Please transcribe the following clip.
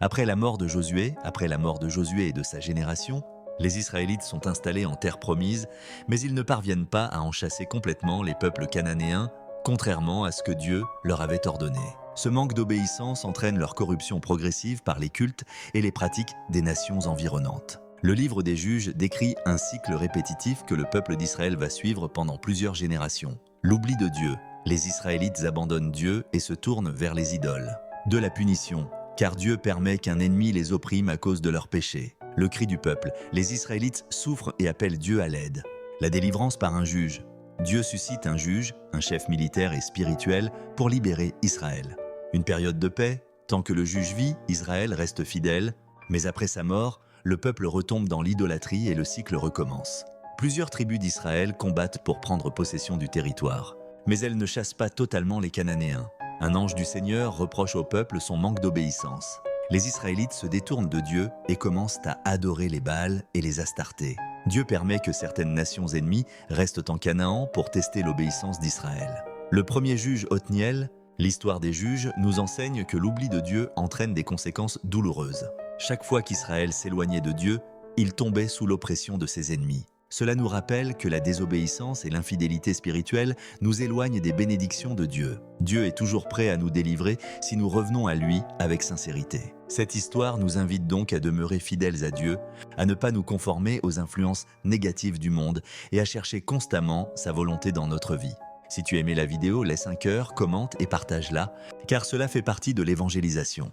Après la mort de Josué, et de sa génération, les Israélites sont installés en terre promise, mais ils ne parviennent pas à en chasser complètement les peuples cananéens, contrairement à ce que Dieu leur avait ordonné. Ce manque d'obéissance entraîne leur corruption progressive par les cultes et les pratiques des nations environnantes. Le livre des Juges décrit un cycle répétitif que le peuple d'Israël va suivre pendant plusieurs générations. L'oubli de Dieu. Les Israélites abandonnent Dieu et se tournent vers les idoles. De la punition, car Dieu permet qu'un ennemi les opprime à cause de leurs péchés. Le cri du peuple. Les Israélites souffrent et appellent Dieu à l'aide. La délivrance par un juge. Dieu suscite un juge, un chef militaire et spirituel, pour libérer Israël. Une période de paix. Tant que le juge vit, Israël reste fidèle, mais après sa mort, le peuple retombe dans l'idolâtrie et le cycle recommence. Plusieurs tribus d'Israël combattent pour prendre possession du territoire, mais elles ne chassent pas totalement les Cananéens. Un ange du Seigneur reproche au peuple son manque d'obéissance. Les Israélites se détournent de Dieu et commencent à adorer les Baals et les Astartés. Dieu permet que certaines nations ennemies restent en Canaan pour tester l'obéissance d'Israël. Le premier juge Othniel, l'histoire des juges, nous enseigne que l'oubli de Dieu entraîne des conséquences douloureuses. Chaque fois qu'Israël s'éloignait de Dieu, il tombait sous l'oppression de ses ennemis. Cela nous rappelle que la désobéissance et l'infidélité spirituelle nous éloignent des bénédictions de Dieu. Dieu est toujours prêt à nous délivrer si nous revenons à lui avec sincérité. Cette histoire nous invite donc à demeurer fidèles à Dieu, à ne pas nous conformer aux influences négatives du monde et à chercher constamment sa volonté dans notre vie. Si tu aimais la vidéo, laisse un cœur, commente et partage-la, car cela fait partie de l'évangélisation.